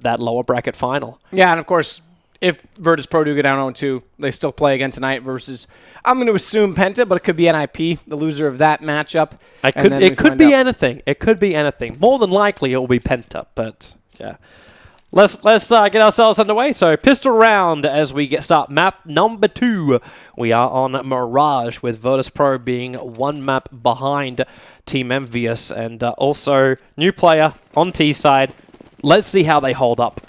that lower bracket final. Yeah, and of course, if Virtus.pro do go down 0-2, they still play again tonight versus, I'm going to assume Penta, but it could be NIP, the loser of that matchup. It could be anything. It could be anything. More than likely, it will be Penta, but yeah. Let's get ourselves underway. So pistol round as we start map number 2. We are on Mirage with Virtus.pro being 1 map behind Team EnVyUs, and also new player on T side. Let's see how they hold up.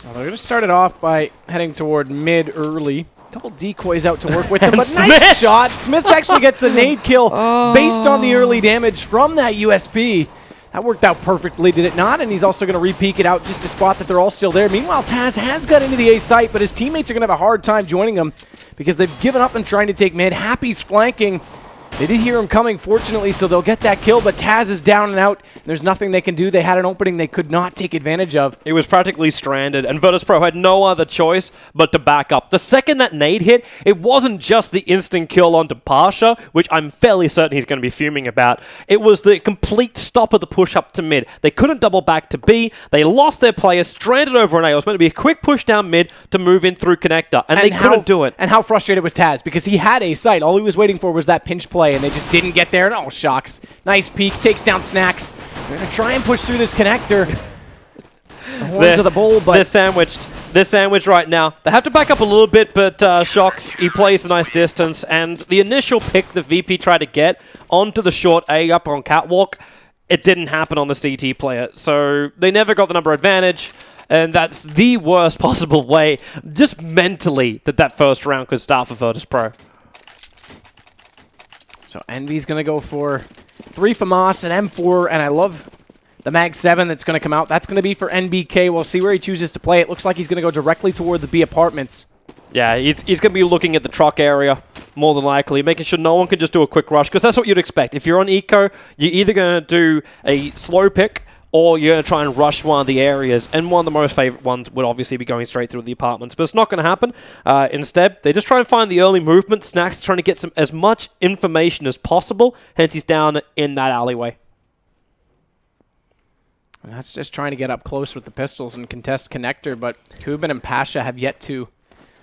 Well, they're going to start it off by heading toward mid early. A couple decoys out to work with them, but nice shot. Smith actually gets the nade kill based on the early damage from that USP. That worked out perfectly, did it not? And he's also going to re-peek it out just to spot that they're all still there. Meanwhile, Taz has got into the A site, but his teammates are going to have a hard time joining him because they've given up on trying to take mid. Happy's flanking. They did hear him coming, fortunately, so they'll get that kill, but Taz is down and out. There's nothing they can do. They had an opening they could not take advantage of. It was practically stranded, and Virtus.pro had no other choice but to back up. The second that nade hit, it wasn't just the instant kill onto Pasha, which I'm fairly certain he's going to be fuming about. It was the complete stop of the push up to mid. They couldn't double back to B. They lost their player, stranded over an A. It was meant to be a quick push down mid to move in through connector, and they couldn't do it. And how frustrated was Taz? Because he had A site. All he was waiting for was that pinch play, and they just didn't get there. And oh, shocks. Nice peek. Takes down Snacks. They're going to try and push through this connector. The horns of the bull, but... They're sandwiched right now. They have to back up a little bit, but Shocks, he plays the nice distance. And the initial pick the VP tried to get onto the short A up on Catwalk, it didn't happen on the CT player. So they never got the number advantage. And that's the worst possible way, just mentally, that first round could start for Virtus.pro. So Envy's going to go for 3 FAMAS and M4, and I love the Mag 7 that's going to come out. That's going to be for NBK. We'll see where he chooses to play. It looks like he's going to go directly toward the B apartments. Yeah, he's going to be looking at the truck area, more than likely, making sure no one can just do a quick rush, because that's what you'd expect. If you're on eco, you're either going to do a slow pick, or you're going to try and rush one of the areas, and one of the most favorite ones would obviously be going straight through the apartments, but it's not going to happen. Instead, they just try and find the early movement. Snacks trying to get as much information as possible, hence he's down in that alleyway. And that's just trying to get up close with the pistols and contest connector, but Kubin and Pasha have yet to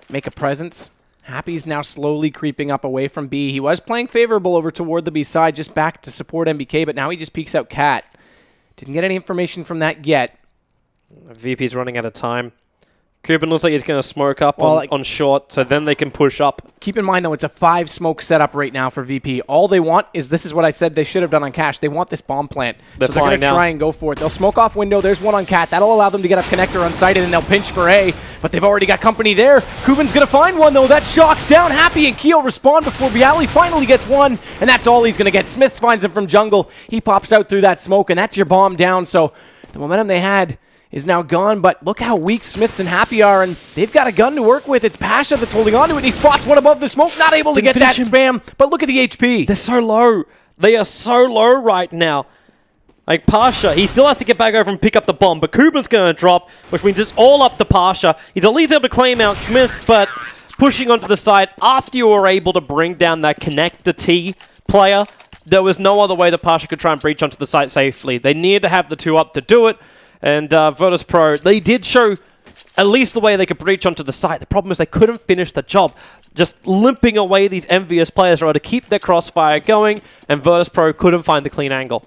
make a presence. Happy's now slowly creeping up away from B. He was playing favorable over toward the B side, just back to support MBK, but now he just peeks out Cat. Didn't get any information from that yet. VP's running out of time. Cuban looks like he's going to smoke up on short, so then they can push up. Keep in mind, though, it's a 5-smoke setup right now for VP. All they want is, this is what I said they should have done on Cash. They want this bomb plant. So they're going to try and go for it. They'll smoke off window. There's one on Cat. That'll allow them to get up connector unsighted, and they'll pinch for A. But they've already got company there. Kuben's going to find one, though. That Shocks down. Happy and Keo respond before Bialy finally gets one, and that's all he's going to get. Smith finds him from jungle. He pops out through that smoke, and that's your bomb down. So the momentum they had is now gone, but look how weak Smiths and Happy are, and they've got a gun to work with. It's Pasha that's holding on to it, and he spots one above the smoke, not able to get that spam, but look at the HP. They're so low. They are so low right now. Like Pasha, he still has to get back over and pick up the bomb, but Kuben's going to drop, which means it's all up to Pasha. He's at least able to claim out Smith, but pushing onto the side after you were able to bring down that connector T player, there was no other way that Pasha could try and breach onto the site safely. They needed to have the 2 up to do it. And Virtus.pro, they did show at least the way they could breach onto the site. The problem is they couldn't finish the job. Just limping away these EnVyUs players were able to keep their crossfire going, and Virtus.pro couldn't find the clean angle.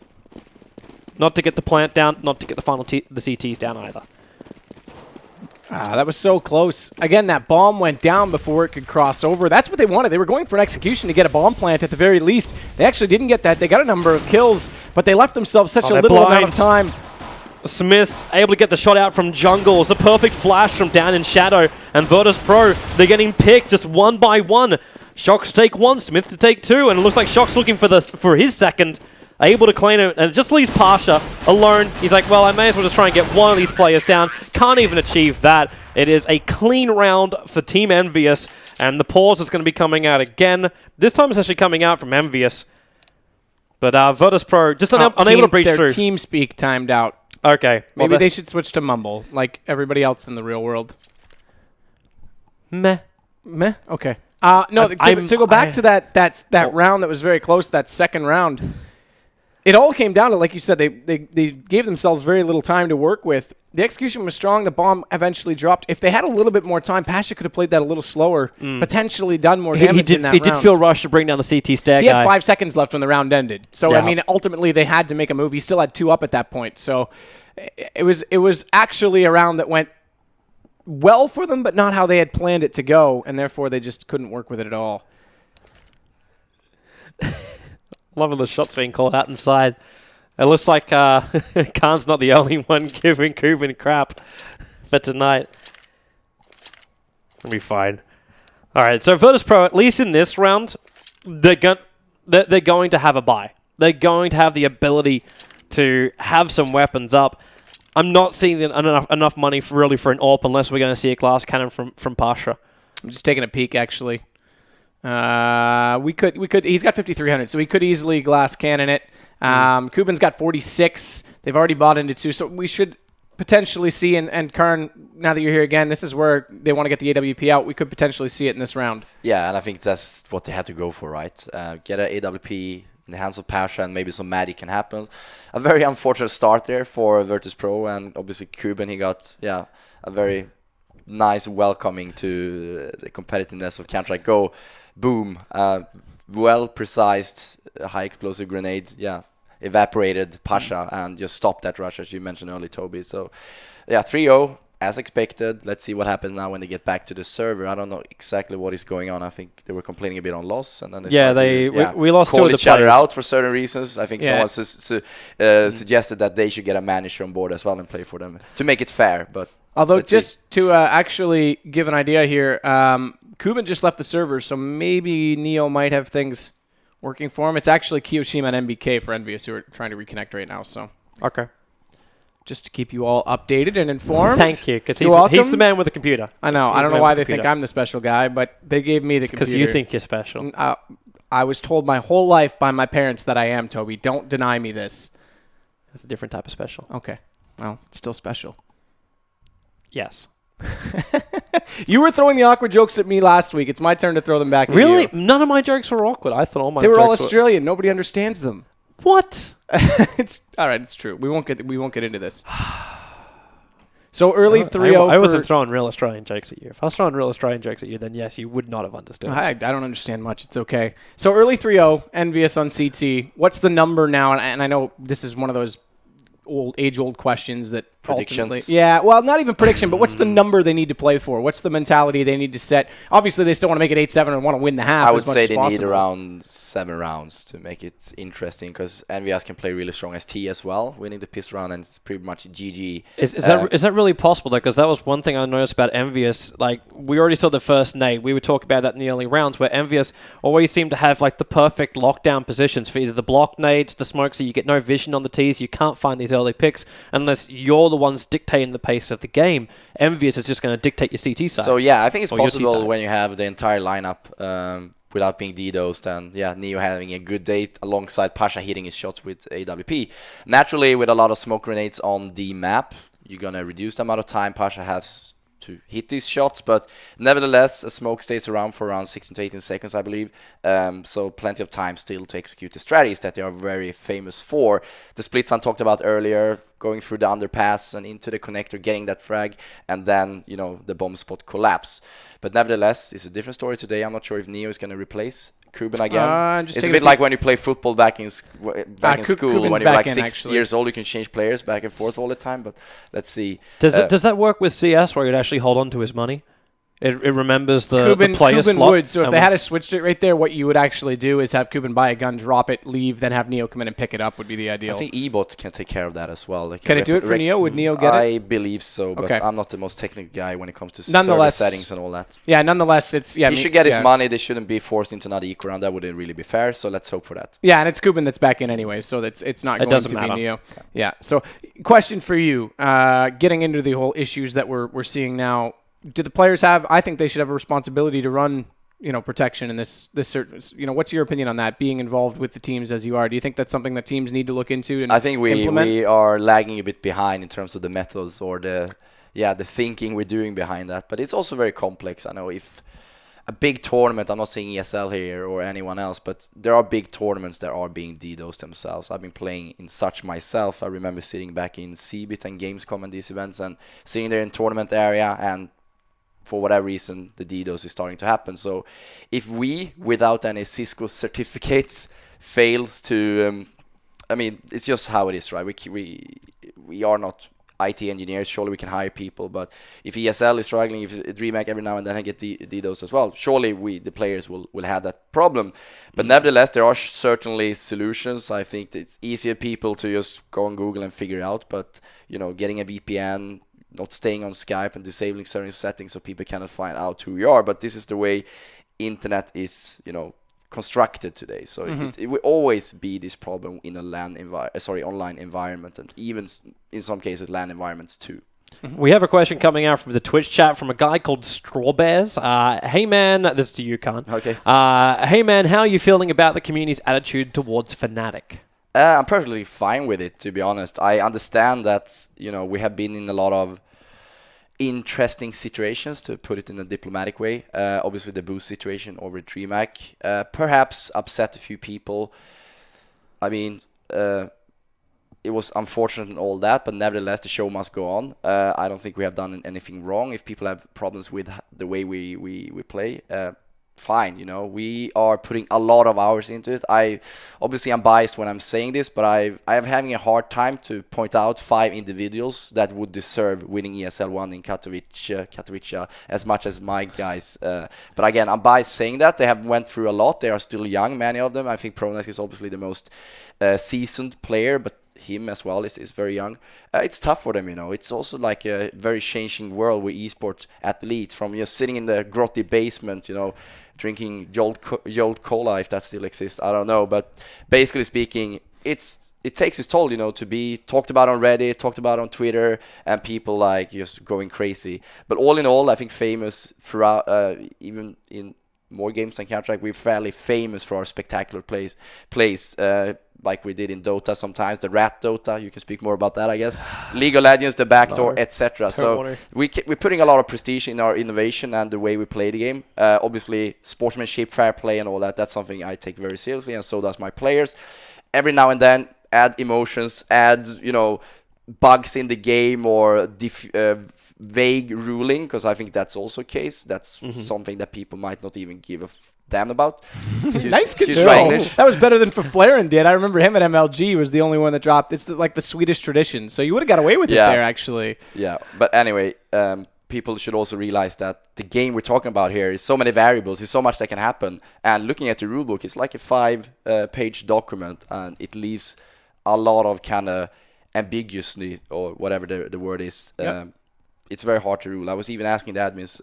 Not to get the plant down, not to get the final the CTs down either. That was so close. Again, that bomb went down before it could cross over. That's what they wanted. They were going for an execution to get a bomb plant at the very least. They actually didn't get that. They got a number of kills, but they left themselves such a little amount of time. Smith's able to get the shot out from jungle. It's a perfect flash from down in shadow. And Virtus.pro, they're getting picked just one by one. Shocks to take 1, Smith to take 2, and it looks like Shocks looking for his second. Able to clean it, and it just leaves Pasha alone. He's like, well, I may as well just try and get one of these players down. Can't even achieve that. It is a clean round for Team EnVyUs, and the pause is going to be coming out again. This time it's actually coming out from EnVyUs. But Virtus.pro just unable to breach through. Their team speak timed out. Okay. Maybe they should switch to Mumble, like everybody else in the real world. Meh. Okay. No, to go back to that round that was very close, that second round. It all came down to, like you said, they gave themselves very little time to work with. The execution was strong. The bomb eventually dropped. If they had a little bit more time, Pasha could have played that a little slower, potentially done more damage in that round. He did feel rushed to bring down the CT stag. He had 5 seconds left when the round ended. So, I mean, ultimately they had to make a move. He still had 2 up at that point. So it was actually a round that went well for them, but not how they had planned it to go, and therefore they just couldn't work with it at all. Loving the shots being called out inside. It looks like Khan's not the only one giving Kuban crap for tonight. It'll be fine. All right, so Virtus.pro, at least in this round, they're going to have a buy. They're going to have the ability to have some weapons up. I'm not seeing enough money for an AWP unless we're going to see a glass cannon from Pasha. I'm just taking a peek, actually. We could. He's got 5,300, so we could easily glass cannon it. Kuban's got 46. They've already bought into 2, so we should potentially see. And Karn, now that you're here again, this is where they want to get the AWP out. We could potentially see it in this round. Yeah, and I think that's what they had to go for, right? Get an AWP in the hands of Pasha, and maybe some magic can happen. A very unfortunate start there for Virtus.pro, and obviously Kuban, he got a very nice welcoming to the competitiveness of Counter-Strike Go. Boom, well-precised, high-explosive grenades, evaporated Pasha and just stopped that rush, as you mentioned earlier, Toby. So, 3-0, as expected. Let's see what happens now when they get back to the server. I don't know exactly what is going on. I think they were complaining a bit on loss, and then we lost call two of the each other players out for certain reasons. I think someone suggested that they should get a manager on board as well and play for them to make it fair. But although just to actually give an idea here, Kuban just left the server, so maybe Neo might have things working for him. It's actually Kiyoshima and MBK for EnVyUs who are trying to reconnect right now. So okay, just to keep you all updated and informed. Thank you, because he's the man with the computer. I know. I don't know why they think I'm the special guy, but they gave me the computer. Because you think you're special. I was told my whole life by my parents that I am, Toby. Don't deny me this. It's a different type of special. Okay. Well, it's still special. Yes. You were throwing the awkward jokes at me last week. It's my turn to throw them back at you. Really? None of my jokes were awkward. I thought all my jokes were all Australian. Nobody understands them. What? It's all right. It's true. We won't get into this. So early 3-0. I wasn't throwing real Australian jokes at you. If I was throwing real Australian jokes at you, then yes, you would not have understood. I don't understand much. It's okay. So early 3-0, EnVyUs on CT. What's the number now? And I know this is one of those age-old questions that predictions. Yeah, well, not even prediction, but what's the number they need to play for? What's the mentality they need to set? Obviously, they still want to make it 8-7 and want to win the half. I would say they need around 7 rounds to make it interesting, because EnVyUs can play really strong as T as well. Winning the pistol round and it's pretty much GG. Is that really possible though? Because that was one thing I noticed about EnVyUs. Like, we already saw the first nade. We would talk about that in the early rounds, where EnVyUs always seemed to have like the perfect lockdown positions for either the block nades, the smokes, so you get no vision on the T's. You can't find these early picks unless you're the ones dictating the pace of the game. EnVyUs is just going to dictate your CT side. So yeah, I think it's possible when you have the entire lineup without being DDoSed, and Neo having a good day alongside Pasha hitting his shots with AWP. Naturally, with a lot of smoke grenades on the map, you're going to reduce the amount of time Pasha has to hit these shots, but nevertheless, a smoke stays around for around 16 to 18 seconds, I believe. So plenty of time still to execute the strategies that they are very famous for. The splits I talked about earlier, going through the underpass and into the connector, getting that frag, and then, the bomb spot collapse. But nevertheless, it's a different story today. I'm not sure if Neo is going to replace Kuban again. It's a bit like when you play football back in school. Kuban's when you're like 6 actually. years old, you can change players back and forth all the time. But let's see. Does that work with CS, where you'd actually hold on to his money? It remembers the player slot. Kuban would. So if they had switched it right there, what you would actually do is have Kuban buy a gun, drop it, leave, then have Neo come in and pick it up would be the ideal. I think eBot can take care of that as well. Can it do it for Neo? Would Neo get it? I believe so, but I'm not the most technical guy when it comes to server settings and all that. Yeah, nonetheless, it's... He should get his money. They shouldn't be forced into another eco round. That wouldn't really be fair, so let's hope for that. Yeah, and it's Kuban that's back in anyway, so it's not going to be Neo. Yeah, so question for you, getting into the whole issues that we're seeing now, do the players have? I think they should have a responsibility to run, protection in this certain. What's your opinion on that? Being involved with the teams as you are, do you think that's something that teams need to look into? And I think we are lagging a bit behind in terms of the methods or the thinking we're doing behind that. But it's also very complex. I know a big tournament, I'm not saying ESL here or anyone else, but there are big tournaments that are being DDoSed themselves. I've been playing in such myself. I remember sitting back in Cbit and Gamescom and these events and sitting there in tournament area, and for whatever reason, the DDoS is starting to happen. So if we, without any Cisco certificates, fails to... I mean, it's just how it is, right? We are not IT engineers. Surely we can hire people, but if ESL is struggling, if DreamHack every now and then I get DDoS as well, surely the players will have that problem. But nevertheless, there are certainly solutions. I think it's easier people to just go on Google and figure it out, but getting a VPN, not staying on Skype, and disabling certain settings so people cannot find out who you are. But this is the way internet is, constructed today. So it will always be this problem in a online environment, and even in some cases LAN environments too. We have a question coming out from the Twitch chat from a guy called Strawbears. Hey man, this is to you, Khan. Okay. Hey man, how are you feeling about the community's attitude towards Fnatic? I'm perfectly fine with it, to be honest. I understand that we have been in a lot of interesting situations, to put it in a diplomatic way. Obviously the boost situation over DreamHack perhaps upset a few people. I mean, it was unfortunate and all that, but nevertheless the show must go on. I don't think we have done anything wrong. If people have problems with the way we play, fine, we are putting a lot of hours into it. I'm biased when I'm saying this, but I am having a hard time to point out 5 individuals that would deserve winning ESL 1 in Katowice as much as my guys. But again, I'm biased saying that. They have went through a lot. They are still young, many of them. I think Pronesk is obviously the most seasoned player, but him as well is very young. It's tough for them, It's also like a very changing world with esports athletes, from just sitting in the grotty basement, drinking Jolt Cola, if that still exists, I don't know. But basically speaking, it takes its toll, to be talked about on Reddit, talked about on Twitter, and people like just going crazy. But all in all, I think famous throughout, even in more games than Counter-Strike, we're fairly famous for our spectacular plays. Like we did in Dota sometimes, the Rat Dota, you can speak more about that, I guess. League of Legends, the Backdoor, etc. So we're putting a lot of prestige in our innovation and the way we play the game. Obviously, sportsmanship, fair play and all that, that's something I take very seriously, and so does my players. Every now and then, add emotions, add, bugs in the game or vague ruling, because I think that's also a case. That's something that people might not even give a damn about. Nice control. That was better than Flaren did. I remember him at MLG was the only one that dropped. It's like the Swedish tradition. So you would have got away with it there, actually. Yeah, but anyway, people should also realize that the game we're talking about here is so many variables. There's so much that can happen. And looking at the rulebook, it's like a 5-page document, and it leaves a lot of kind of ambiguously, or whatever the word is. It's very hard to rule. I was even asking the admins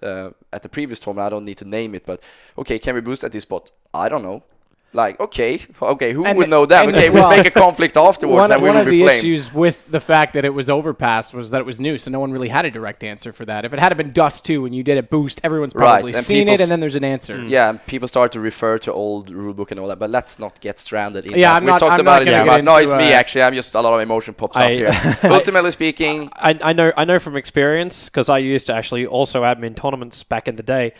at the previous tournament, I don't need to name it, but okay, can we boost at this spot? I don't know. Like, okay, who would know that? Okay, we'll make a conflict afterwards and we will be flamed. One of the issues with the fact that it was overpassed was that it was new, so no one really had a direct answer for that. If it had been Dust 2 and you did a boost, everyone's probably seen it, and then there's an answer. Yeah, and people start to refer to old rulebook and all that, but let's not get stranded in that. We talked about it. No, it's me, actually. I'm just, a lot of emotion pops up here. Ultimately speaking... I know from experience, because I used to actually also admin tournaments back in the day,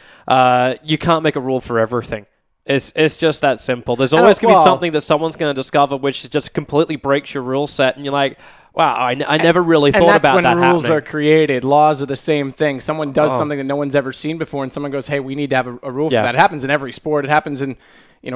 you can't make a rule for everything. It's just that simple. There's always going to be something that someone's going to discover which just completely breaks your rule set, and you're like, wow, I never really thought about that happening. And that's when rules are created. Laws are the same thing. Someone does something that no one's ever seen before, and someone goes, hey, we need to have a rule for that. It happens in every sport. It happens in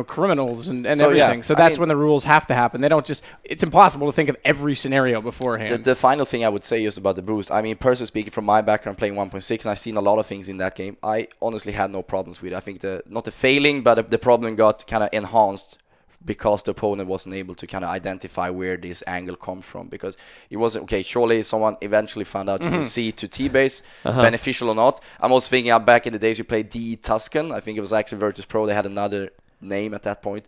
criminals and everything. Yeah, so that's when the rules have to happen. They don't just... It's impossible to think of every scenario beforehand. The final thing I would say is about the boost. I mean, personally speaking, from my background playing 1.6, and I've seen a lot of things in that game, I honestly had no problems with it. I think not the failing, but the problem got kind of enhanced because the opponent wasn't able to kind of identify where this angle comes from. Because it wasn't... Okay, surely someone eventually found out you can see to T-base, beneficial or not. I'm also thinking back in the days you played D Tuscan. I think it was actually Virtus.pro. They had another name at that point.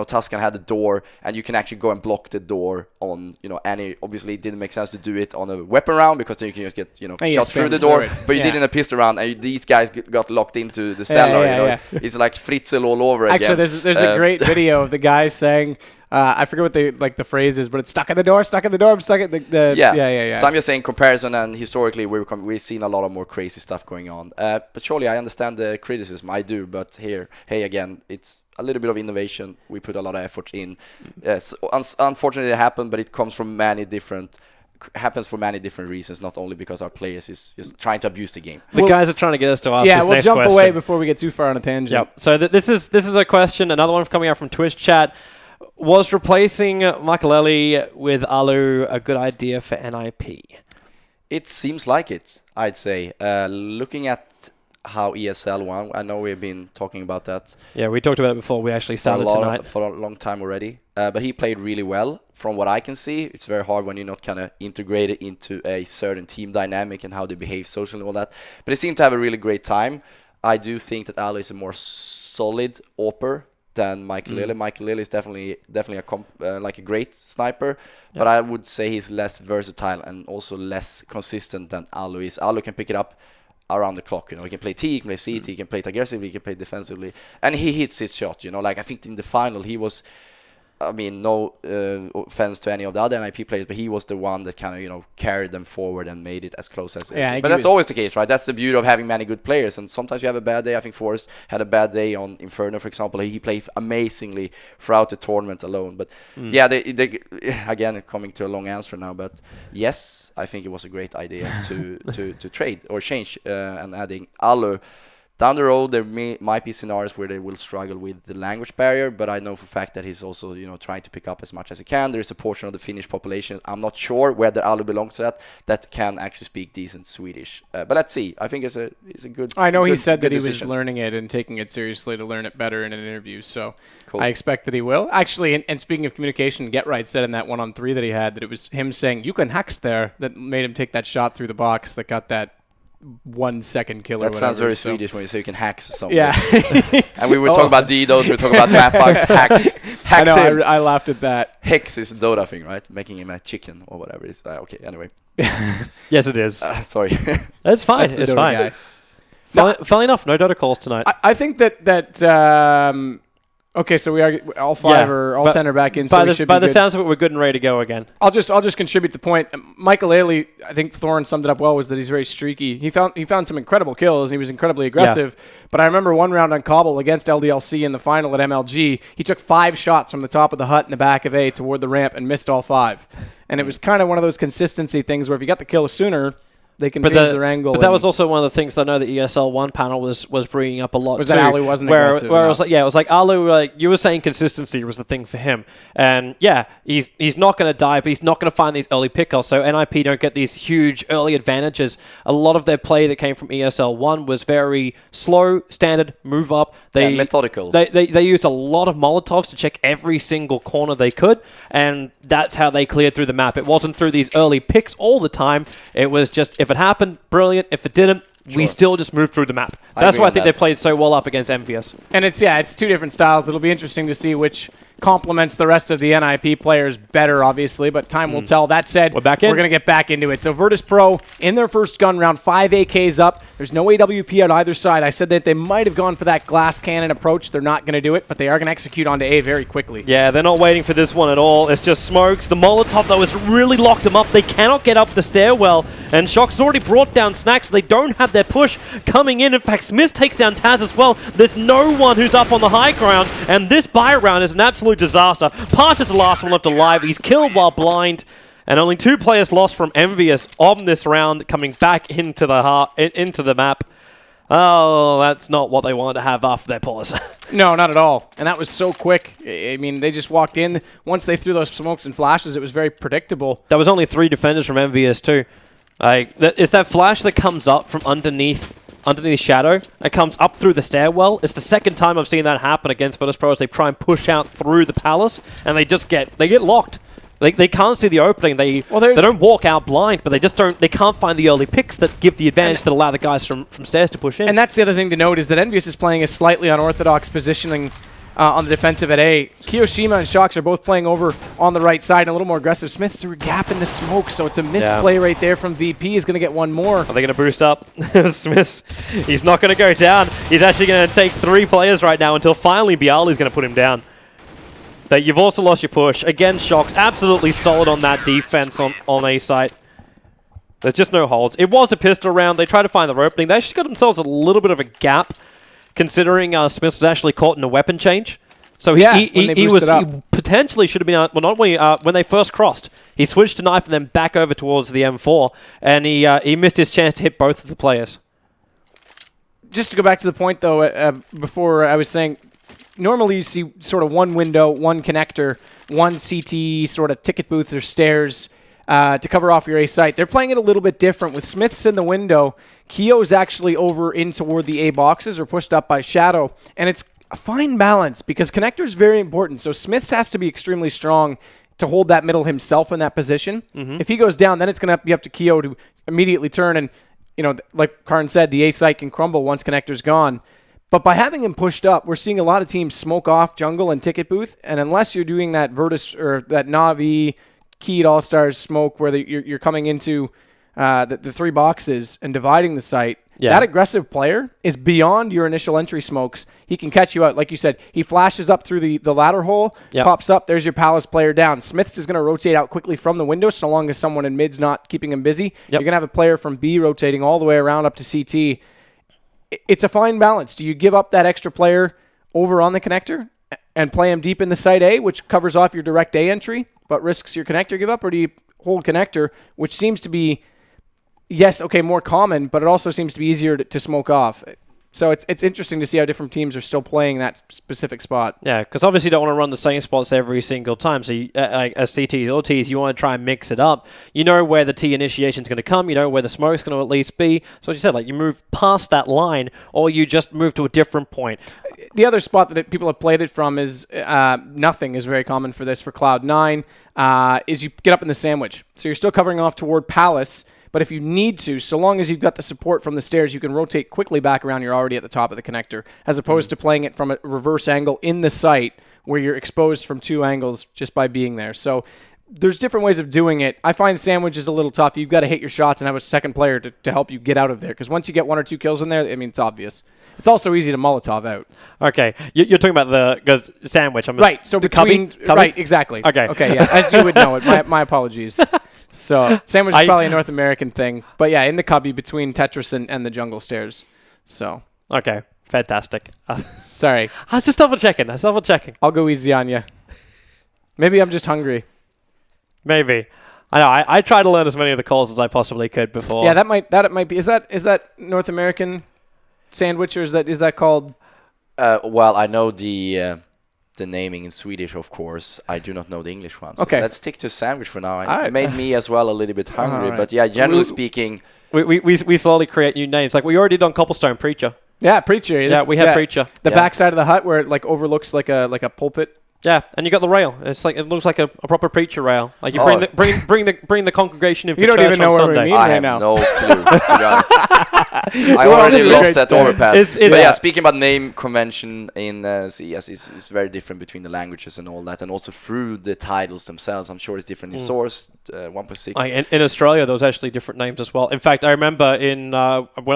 Tuscan had the door, and you can actually go and block the door on, any. Obviously, it didn't make sense to do it on a weapon round because then you can just get, shot through the door. But you did in a pistol round, and these guys got locked into the cellar. It's like Fritzl all over again. Actually, there's a great video of the guy saying. I forget what the phrase is, but it's stuck in the door. I'm stuck in the yeah. So I'm just saying comparison, and historically we've seen a lot of more crazy stuff going on. But surely I understand the criticism. I do, but here, hey, again, it's a little bit of innovation. We put a lot of effort in. Unfortunately, it happened, but it comes from happens for many different reasons, not only because our players is just trying to abuse the game. The guys are trying to get us to ask this next question. Yeah, we'll jump away before we get too far on a tangent. Yep. So this is a question, another one coming out from Twitch chat. Was replacing Makaleli with Alu a good idea for NIP? It seems like it, I'd say. Looking at how ESL won, I know we've been talking about that. Yeah, we talked about it before we actually started tonight. For a long time already. But he played really well. From what I can see, it's very hard when you're not kind of integrated into a certain team dynamic and how they behave socially and all that. But he seemed to have a really great time. I do think that Alu is a more solid AWPer than Makaleli. Makaleli is definitely a great sniper, but I would say he's less versatile and also less consistent than Alu is. Alu can pick it up around the clock. He can play T, he can play CT, he can play it aggressively, he can play it defensively, and he hits his shot. Like I think in the final he was. I mean, no offense to any of the other NIP players, but he was the one that kind of, carried them forward and made it as close as it. But that's always the case, right? That's the beauty of having many good players. And sometimes you have a bad day. I think Forrest had a bad day on Inferno, for example. He played amazingly throughout the tournament alone. But yeah, they again, coming to a long answer now, but yes, I think it was a great idea to trade or change and adding Alu. Down the road, there might be scenarios where they will struggle with the language barrier, but I know for a fact that he's also, trying to pick up as much as he can. There's a portion of the Finnish population, I'm not sure whether Alu belongs to that can actually speak decent Swedish. But let's see. I think it's a good. I know he said that he was learning it and taking it seriously to learn it better in an interview, so cool. I expect that he will. Actually, and speaking of communication, Get Right said in that 1-on-3 that he had that it was him saying, "You can hex there," that made him take that shot through the box that got that 1 second killer. That sounds very Swedish when you say you can hack something. Yeah. And we were talking about DDoS, we were talking about map bugs, hacks. I know, I laughed at that. Hex is a Dota thing, right? Making him a chicken or whatever it is. Okay, anyway. Yes, it is. Sorry. It's fine. It's fine. Funnily enough, no Dota calls tonight. I think that okay, so we are all 5 or all 10 are back in. So by the sounds of it, we're good and ready to go again. I'll just contribute the point. Makaleli, I think Thorin summed it up well, was that he's very streaky. He found some incredible kills and he was incredibly aggressive. Yeah. But I remember one round on Cobble against LDLC in the final at MLG. He took 5 shots from the top of the hut in the back of A toward the ramp and missed all 5. And it was kind of one of those consistency things where if you got the kill sooner, they can change their angle. But that was also one of the things that I know the ESL 1 panel was bringing up a lot. Was that Alu wasn't aggressive? Where it was like, it was like Alu, you were saying consistency was the thing for him. And yeah, he's not going to die, but he's not going to find these early pick-offs. So NIP don't get these huge early advantages. A lot of their play that came from ESL 1 was very slow, standard, move up. Methodical. They used a lot of Molotovs to check every single corner they could, and that's how they cleared through the map. It wasn't through these early picks all the time. It was just, if it happened, brilliant. If it didn't, we still just moved through the map. That's why I think they played so well up against EnVyUs. And it's 2 different styles. It'll be interesting to see which complements the rest of the NIP players better, obviously, but time will tell. That said, we're going to get back into it. So Virtus.pro, in their first gun round, 5 AKs up. There's no AWP on either side. I said that they might have gone for that glass cannon approach. They're not going to do it, but they are going to execute onto A very quickly. Yeah, they're not waiting for this one at all. It's just smokes. The Molotov, though, has really locked them up. They cannot get up the stairwell, and Shock's already brought down Snacks. They don't have their push coming in. In fact, Smith takes down Taz as well. There's no one who's up on the high ground, and this buy round is an absolute disaster. Part is the last one left alive. He's killed while blind, and only 2 players lost from EnVyUs on this round, coming back into the map. Oh, that's not what they wanted to have after their pause. No, not at all. And that was so quick. I mean, they just walked in. Once they threw those smokes and flashes, it was very predictable. There was only 3 defenders from EnVyUs too. It's that flash that comes up from underneath Shadow. It comes up through the stairwell. It's the second time I've seen that happen against Virtus.pro as they try and push out through the palace, and they get locked. They can't see the opening. They don't walk out blind, but they can't find the early picks that give the advantage that allow the guys from stairs to push in. And that's the other thing to note is that EnVyUs is playing a slightly unorthodox positioning on the defensive at A. Kiyoshima and Shox are both playing over on the right side and a little more aggressive. Smith threw a gap in the smoke, so it's a misplay right there from VP. He's going to get one more. Are they going to boost up? Smith, he's not going to go down. He's actually going to take 3 players right now until finally Bialy's going to put him down. That you've also lost your push. Again, Shox absolutely solid on that defense on A site. There's just no holds. It was a pistol round. They tried to find the opening. They actually got themselves a little bit of a gap, considering Smith was actually caught in a weapon change. So he potentially should have been, well, not when they first crossed. He switched to knife and then back over towards the M4, and he missed his chance to hit both of the players. Just to go back to the point, though, before I was saying, normally you see sort of one window, one connector, one CT sort of ticket booth or stairs to cover off your A site. They're playing it a little bit different. With Smith's in the window, Kiyo's actually over in toward the A boxes or pushed up by Shadow, and it's a fine balance because connector is very important. So Smith's has to be extremely strong to hold that middle himself in that position. If he goes down, then it's going to be up to Kiyo to immediately turn, and like Karn said, the A site can crumble once connector's gone. But by having him pushed up, we're seeing a lot of teams smoke off jungle and ticket booth, and unless you're doing that Virtus or that Na'Vi keyed All-Stars smoke where you're coming into the 3 boxes and dividing the site, that aggressive player is beyond your initial entry smokes. He can catch you out. Like you said, he flashes up through the ladder hole, pops up, there's your Palace player down. Smith is going to rotate out quickly from the window so long as someone in mid's not keeping him busy. You're going to have a player from B rotating all the way around up to CT. It's a fine balance. Do you give up that extra player over on the connector and play him deep in the site A, which covers off your direct A entry, but risks your connector give up, or do you hold connector, which seems to be, more common, but it also seems to be easier to smoke off. So it's interesting to see how different teams are still playing that specific spot. Yeah, because obviously you don't want to run the same spots every single time. So you, as CTs or Ts, you want to try and mix it up. You know where the T initiation is going to come. You know where the smoke's going to at least be. So as you said, like you move past that line, or you just move to a different point. The other spot that people have played it from is nothing is very common for this for Cloud9, is you get up in the sandwich. So you're still covering off toward Palace, but if you need to, so long as you've got the support from the stairs, you can rotate quickly back around. You're already at the top of the connector, as opposed to playing it from a reverse angle in the site where you're exposed from 2 angles just by being there. So there's different ways of doing it. I find sandwich is a little tough. You've got to hit your shots and have a second player to help you get out of there, because once you get 1 or 2 kills in there, I mean, it's obvious. It's also easy to Molotov out. Okay, you're talking about the sandwich. Right, so between... Cubby? Right, exactly. Okay, yeah, as you would know it. My apologies. So sandwich is probably a North American thing. But yeah, in the cubby between Tetris and the jungle stairs. So... Okay, fantastic. Sorry. I was just double checking. I'll go easy on you. Maybe I'm just hungry. Maybe. I know. I tried to learn as many of the calls as I possibly could before. Yeah, that might be. Is that North American sandwich, or is that called? Well, I know the naming in Swedish, of course. I do not know the English one. So okay, let's stick to sandwich for now. Right. It made me as well a little bit hungry, right. But yeah, generally speaking, we slowly create new names. Like we already done Cobblestone Preacher. Yeah, Preacher. We have Preacher. The backside of the hut where it like overlooks like a pulpit. Yeah, and you got the rail. It's like it looks like a proper preacher rail. Like you bring the congregation in for church on Sunday. You don't even know where we mean right now. I have no clue, to be honest. I already lost that overpass. But yeah, speaking about name convention in CS, it's very different between the languages and all that, and also through the titles themselves. I'm sure it's different in Source 1.6. In Australia, there was actually different names as well. In fact, I remember when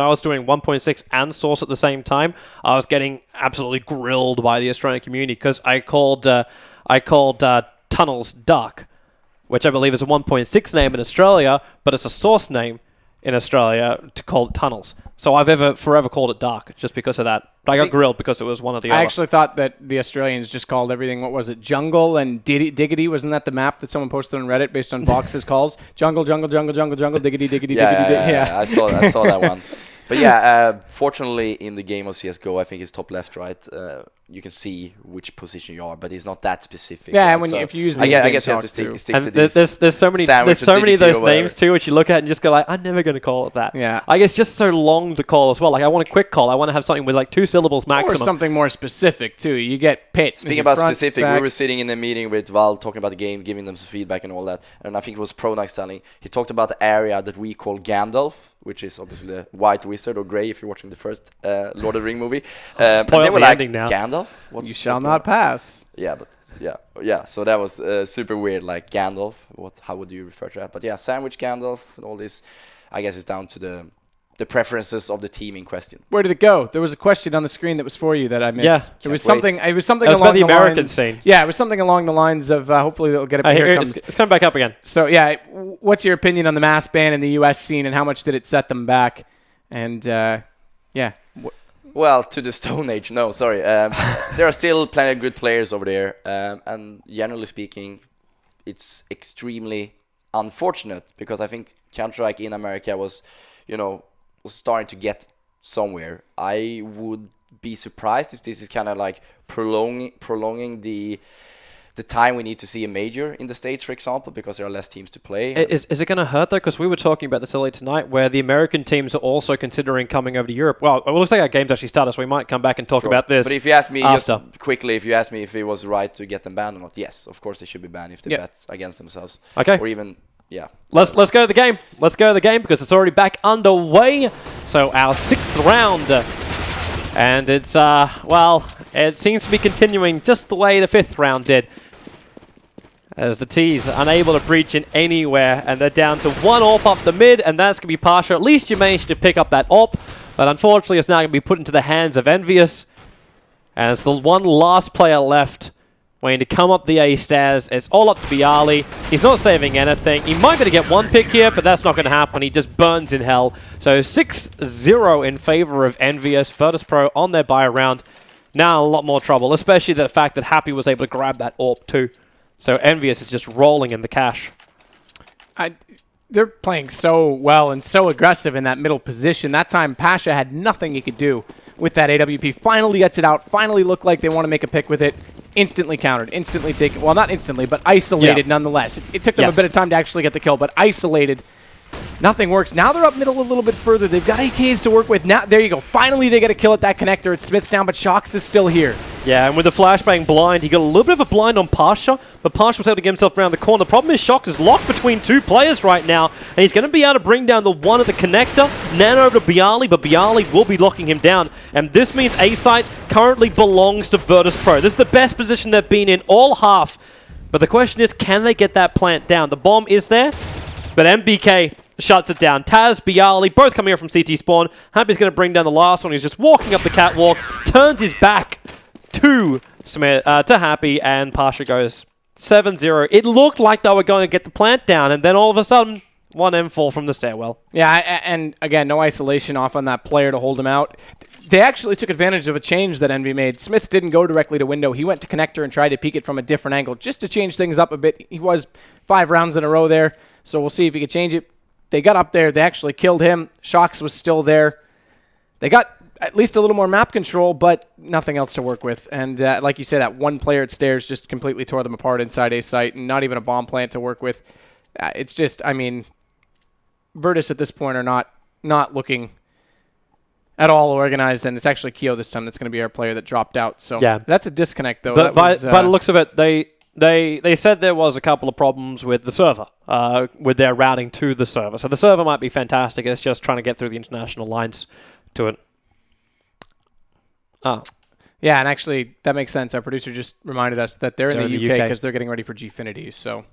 I was doing 1.6 and Source at the same time, I was getting absolutely grilled by the Australian community because I called Tunnels Duck, which I believe is a 1.6 name in Australia, but it's a Source name in Australia to call it Tunnels. So I've forever called it Dark just because of that. But I got grilled because it was one of the other. I actually thought that the Australians just called everything, what was it, Jungle and Diggity? Wasn't that the map that someone posted on Reddit based on Vox's calls? Jungle, Diggity, Diggity. Yeah, I saw that one. But yeah, fortunately in the game of CSGO, I think it's top left, right? You can see which position you are, but it's not that specific. Yeah, right? if you use the I guess you have to stick to this. There's so many of those names too, which you look at and just go like, I'm never going to call it that. Yeah. I guess just so long to call as well. Like I want a quick call. I want to have something with like 2 syllables maximum. Or something more specific too. You get pit. Speaking about specific, we were sitting in a meeting with Val talking about the game, giving them some feedback and all that. And I think it was Pronax telling. He talked about the area that we call Gandalf, which is obviously the white wizard or grey if you're watching the first Lord of the Ring movie. Spoiled and they were the like, ending now. Gandalf? Gandalf? You shall not pass. Yeah, but yeah. So that was super weird, like Gandalf. How would you refer to that? But yeah, sandwich Gandalf and all this. I guess it's down to the preferences of the team in question. Where did it go? There was a question on the screen that was for you that I missed. Yeah, it was something. It was something that was along about the American lines, scene. Yeah, it was something along the lines of hopefully they'll get it. Here it comes. It's coming back up again. So yeah, what's your opinion on the mass ban in the U.S. scene and how much did it set them back? And yeah. Well, to the Stone Age, no, sorry. There are still plenty of good players over there, and generally speaking, it's extremely unfortunate because I think Counter-Strike in America was starting to get somewhere. I would be surprised if this is kind of like prolonging the time we need to see a major in the States, for example, because there are less teams to play. Is it going to hurt, though? Because we were talking about this earlier tonight, where the American teams are also considering coming over to Europe. Well, it looks like our game's actually started, so we might come back and talk about this. But if you ask me, after. just quickly, if you ask me if it was right to get them banned or not, yes, of course they should be banned if they bet against themselves. Okay. Or even, yeah. Let's go to the game. Let's go to the game because it's already back underway. So our 6th round. And it's, well, it seems to be continuing just the way the 5th round did. As the T's unable to breach in anywhere, and they're down to 1 AWP up the mid, and that's going to be Pasha. At least you managed to pick up that AWP, but unfortunately it's now going to be put into the hands of EnVyUs. As the one last player left, waiting to come up the A stairs. It's all up to Bialy. He's not saving anything. He might be able to get 1 pick here, but that's not going to happen. He just burns in hell. So 6-0 in favor of EnVyUs. Virtus.pro on their buy round. Now a lot more trouble, especially the fact that Happy was able to grab that AWP too. So EnVyUs is just rolling in the cash. They're playing so well and so aggressive in that middle position. That time, Pasha had nothing he could do with that AWP. Finally gets it out. Finally looked like they want to make a pick with it. Instantly countered. Instantly taken. Well, not instantly, but isolated nonetheless. It took them a bit of time to actually get the kill, but isolated. Nothing works. Now they're up middle a little bit further. They've got AKs to work with. Now, there you go. Finally, they get a kill at that connector. It's Smith's down, but Shox is still here. Yeah, and with the flashbang blind, he got a little bit of a blind on Pasha, but Pasha was able to get himself around the corner. The problem is Shox is locked between 2 players right now, and he's going to be able to bring down the one at the connector. Nano over to Bialy, but Bialy will be locking him down, and this means A-site currently belongs to Virtus.pro. This is the best position they've been in all half, but the question is, can they get that plant down? The bomb is there, but MBK shuts it down. Taz, Bialy, both coming here from CT spawn. Happy's going to bring down the last one. He's just walking up the catwalk, turns his back to Smith, to Happy, and Pasha goes 7-0. It looked like they were going to get the plant down, and then all of a sudden, 1 M4 from the stairwell. Yeah, and again, no isolation off on that player to hold him out. They actually took advantage of a change that Envy made. Smith didn't go directly to window. He went to connector and tried to peek it from a different angle just to change things up a bit. He was 5 rounds in a row there, so we'll see if he could change it. They got up there. They actually killed him. Shox was still there. They got at least a little more map control, but nothing else to work with. And like you say, that one player at stairs just completely tore them apart inside A site, and not even a bomb plant to work with. It's just, I mean, Virtus at this point are not looking at all organized, and it's actually Keo this time that's going to be our player that dropped out. So yeah, that's a disconnect, though. But by the looks of it, they said there was a couple of problems with the server, with their routing to the server. So the server might be fantastic. It's just trying to get through the international lines to it. Oh. Yeah, and actually, that makes sense. Our producer just reminded us that they're in the UK because they're getting ready for Gfinity. So,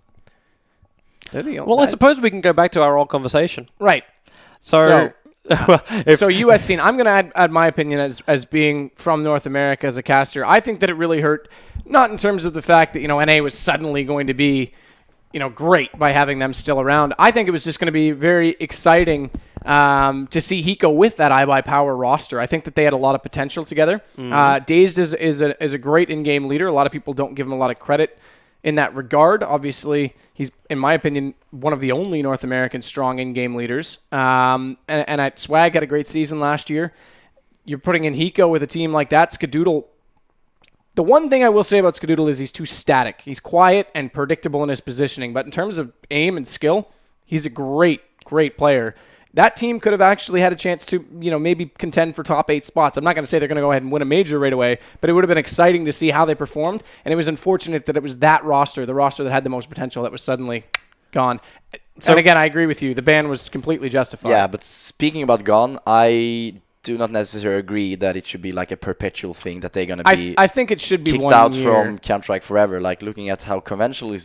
well, I suppose we can go back to our old conversation. Right. So US scene, I'm going to add my opinion as being from North America as a caster. I think that it really hurt, not in terms of the fact that, NA was suddenly going to be, great by having them still around. I think it was just going to be very exciting to see Hiko with that iBuyPower roster. I think that they had a lot of potential together. Dazed is a great in-game leader. A lot of people don't give him a lot of credit in that regard. Obviously, he's, in my opinion, one of the only North American strong in-game leaders. And at Swag had a great season last year. You're putting in Hiko with a team like that. Skadoodle. The one thing I will say about Skadoodle is he's too static. He's quiet and predictable in his positioning. But in terms of aim and skill, he's a great, great player. That team could have actually had a chance to, maybe contend for top 8 spots. I'm not going to say they're going to go ahead and win a major right away, but it would have been exciting to see how they performed. And it was unfortunate that it was that roster, the roster that had the most potential, that was suddenly gone. So, and again, I agree with you. The ban was completely justified. Yeah, but speaking about gone, I do not necessarily agree that it should be like a perpetual thing that they're going to be. I think it should be kicked 1 out year. from Counter-Strike forever. Like looking at how conventional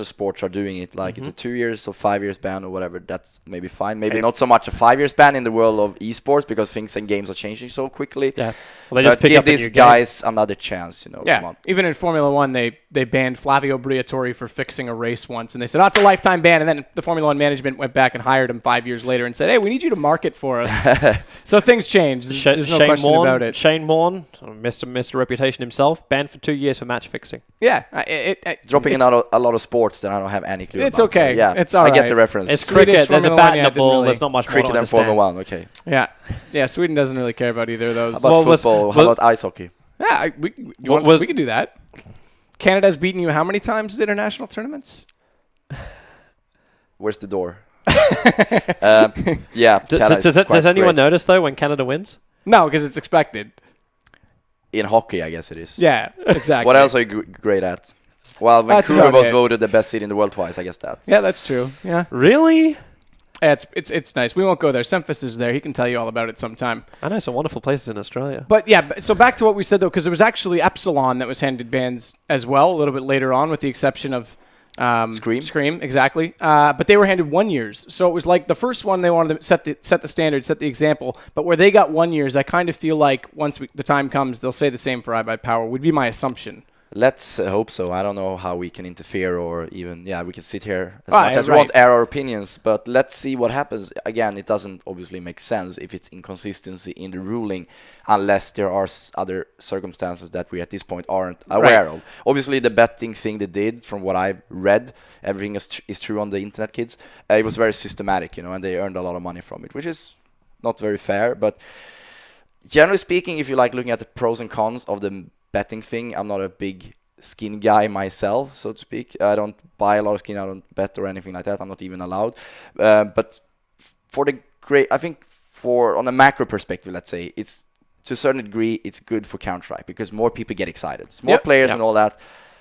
sports are doing it, like it's a 2 years or 5 years ban or whatever. That's maybe fine. Maybe not so much a 5 years ban in the world of esports because things and games are changing so quickly. Yeah, well, they just but pick up give these guys another chance. Come on. Even in Formula One, they banned Flavio Briatore for fixing a race once, and they said, "Oh, it's a lifetime ban." And then the Formula One management went back and hired him 5 years later and said, "Hey, we need you to market for us." So things change. There's no question about it. Shane Warne, Mr. Reputation himself, banned for 2 years for match fixing. Yeah, dropping in a lot of sports that I don't have any clue It's about. okay. Yeah, it's all right. I get the reference. It's cricket. There's a Formula bat One, and a ball. really. There's not much cricket more to and Formula understand. One. Okay. Yeah. Sweden doesn't really care about either of those. How about football? How about ice hockey? Yeah, we can do that. Canada's beaten you how many times at international tournaments? Where's the door? Yeah. Does anyone notice, though, when Canada wins? No, because it's expected. In hockey, I guess it is. Yeah, exactly. What else are you great at? Well, Vancouver was voted the best city in the world twice. I guess that. Yeah, that's true. Yeah. Really? Yeah, it's nice. We won't go there. Semphis is there. He can tell you all about it sometime. I know some wonderful places in Australia. But yeah, so back to what we said, though, because there was actually Epsilon that was handed bans as well a little bit later on, with the exception of Scream, exactly. But they were handed 1 years. So it was like the first one, they wanted to set the standard, set the example. But where they got 1 year, I kind of feel like once the time comes, they'll say the same for iBuyPower, would be my assumption. Let's hope so. I don't know how we can interfere or even, we can sit here as much as we want, air our opinions, but let's see what happens. Again, it doesn't obviously make sense if it's inconsistency in the ruling, unless there are other circumstances that we at this point aren't aware of. Obviously, the betting thing they did, from what I've read, everything is true on the internet, kids. It was very systematic, and they earned a lot of money from it, which is not very fair. But generally speaking, if you like looking at the pros and cons of the betting thing, I'm not a big skin guy myself, so to speak. I don't buy a lot of skin. I don't bet or anything like that. I'm not even allowed. But for the I think on a macro perspective, let's say, it's to a certain degree, it's good for Counter-Strike because more people get excited. More players and all that.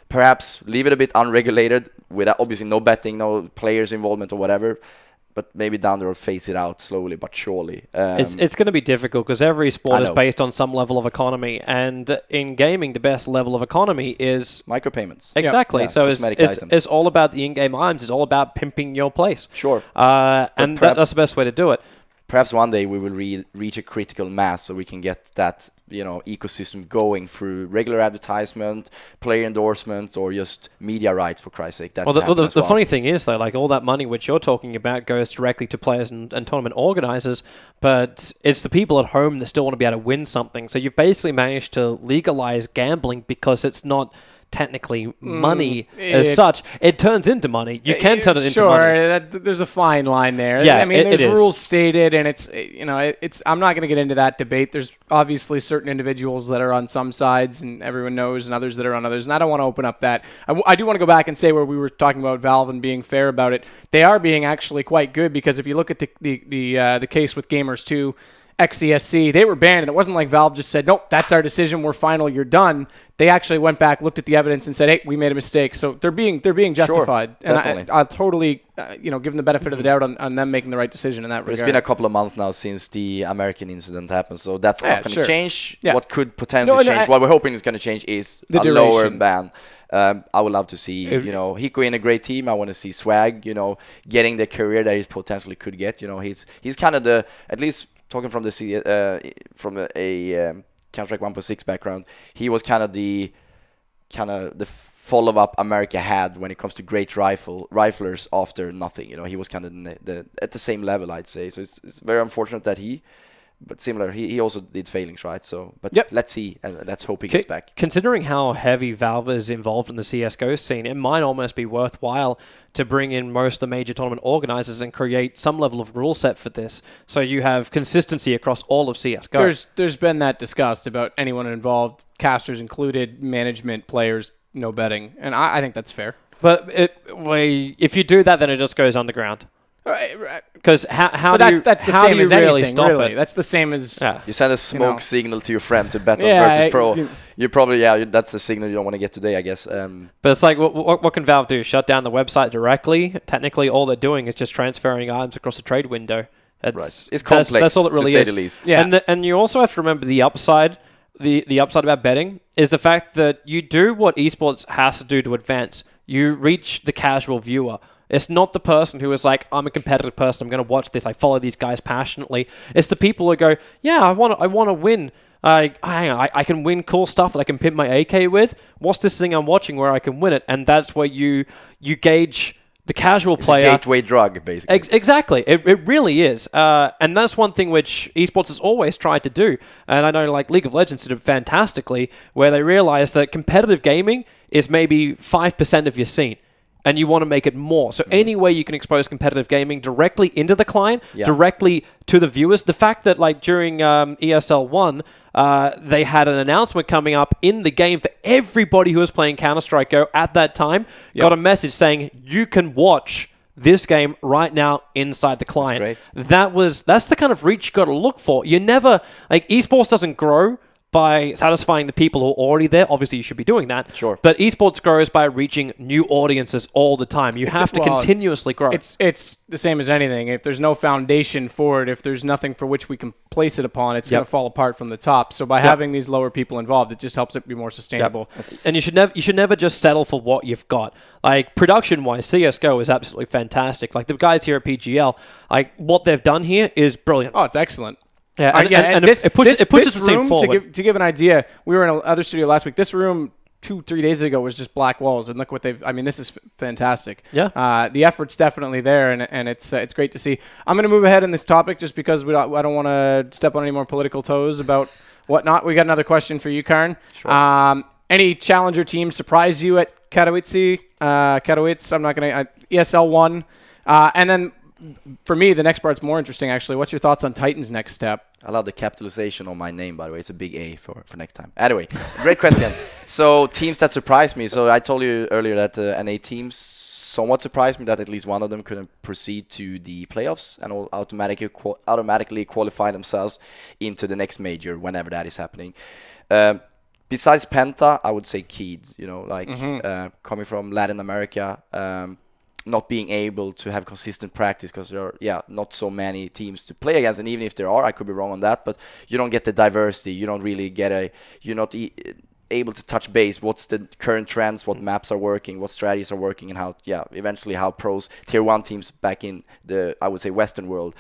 Perhaps leave it a bit unregulated with obviously no betting, no players involvement or whatever. But maybe down the road, phase it out slowly but surely. It's going to be difficult because every sport is based on some level of economy, and in gaming, the best level of economy is micropayments. Exactly. So it's all about the in-game items. It's all about pimping your place. Sure. And that's the best way to do it. Perhaps one day we will reach a critical mass so we can get that ecosystem going through regular advertisement, player endorsement, or just media rights, for Christ's sake. The funny thing is, though, like all that money which you're talking about goes directly to players and tournament organizers, but it's the people at home that still want to be able to win something. So you've basically managed to legalize gambling because it's not technically money as such. It turns into money. You can turn it into money. Sure, there's a fine line there. Yeah, I mean, there's it rules stated, and it's. I'm not going to get into that debate. There's obviously certain individuals that are on some sides, and everyone knows, and others that are on others. And I don't want to open up that. I do want to go back and say where we were talking about Valve and being fair about it. They are being actually quite good because if you look at the case with Gamers 2. XCSC, they were banned, and it wasn't like Valve just said, nope, that's our decision, we're final, you're done. They actually went back, looked at the evidence, and said, hey, we made a mistake. So they're being justified. Sure, and I'll totally, give them the benefit of the doubt on them making the right decision in that regard. It's been a couple of months now since the American incident happened, so that's not going to change. Yeah. What could potentially change, what we're hoping is going to change is the duration. Lower ban. I would love to see, Hiko in a great team. I want to see Swag, getting the career that he potentially could get. He's kind of at least talking from a Counter-Strike 1.6 background, he was kind of the follow-up America had when it comes to great riflers after nothing. He was kind of at the same level, I'd say. So it's very unfortunate that but similar, he also did failings, right? So, but let's see, and let's hope he gets back. Considering how heavy Valve is involved in the CSGO scene, it might almost be worthwhile to bring in most of the major tournament organizers and create some level of rule set for this, so you have consistency across all of CSGO. There's been that discussed about anyone involved, casters included, management, players, no betting, and I think that's fair. But if you do that, then it just goes underground. Right. Because how do you really stop it? That's the same as you send a smoke signal to your friend to bet on Virtus.pro. You probably that's the signal you don't want to get today, I guess. But it's like, what can Valve do? Shut down the website directly? Technically, all they're doing is just transferring items across a trade window. It's complex, that's all it really to say is. the least. Yeah. And you also have to remember the upside. The upside about betting is the fact that you do what esports has to do to advance. You reach the casual viewer. It's not the person who is like, I'm a competitive person, I'm going to watch this, I follow these guys passionately. It's the people who go, yeah, I want to win. I can win cool stuff that I can pimp my AK with. What's this thing I'm watching where I can win it? And that's where you gauge the casual player. It's a gateway drug, basically. Exactly. It really is. And that's one thing which esports has always tried to do. And I know like League of Legends did it fantastically, where they realized that competitive gaming is maybe 5% of your scene. And you want to make it more. So any way you can expose competitive gaming directly into the client, directly to the viewers. The fact that like during ESL 1, they had an announcement coming up in the game for everybody who was playing Counter-Strike Go at that time, got a message saying you can watch this game right now inside the client. That's the kind of reach you got to look for. You never, like, esports doesn't grow by satisfying the people who are already there. Obviously, you should be doing that. Sure. But esports grows by reaching new audiences all the time. You have to continuously grow. It's the same as anything. If there's no foundation for it, if there's nothing for which we can place it upon, it's going to fall apart from the top. So by having these lower people involved, it just helps it be more sustainable. And you should never just settle for what you've got. Like, production-wise, CSGO is absolutely fantastic. Like, the guys here at PGL, like, what they've done here is brilliant. Oh, it's excellent. Yeah, and it pushes the team forward. To give an idea, we were in another studio last week. This room 2-3 days ago was just black walls, and look what they've. I mean, this is fantastic. Yeah. The effort's definitely there, and it's great to see. I'm going to move ahead in this topic just because I don't want to step on any more political toes about whatnot. We got another question for you, Karn. Sure. Any challenger teams surprise you at Katowice? Katowice. I'm not going to ESL 1, and then. For me, the next part's more interesting, actually. What's your thoughts on Titan's next step? I love the capitalization on my name, by the way. It's a big A for next time. Anyway, great question. So, teams that surprised me. So, I told you earlier that NA teams somewhat surprised me that at least one of them couldn't proceed to the playoffs and will automatically qualify themselves into the next major, whenever that is happening. Besides Penta, I would say Keed. You know, coming from Latin America, not being able to have consistent practice because there are not so many teams to play against, and even if there are, I could be wrong on that, but you don't get the diversity. You don't really get you're not able to touch base. What's the current trends? What maps are working? What strategies are working? And how eventually how pros, tier 1 teams back in the, I would say, Western world,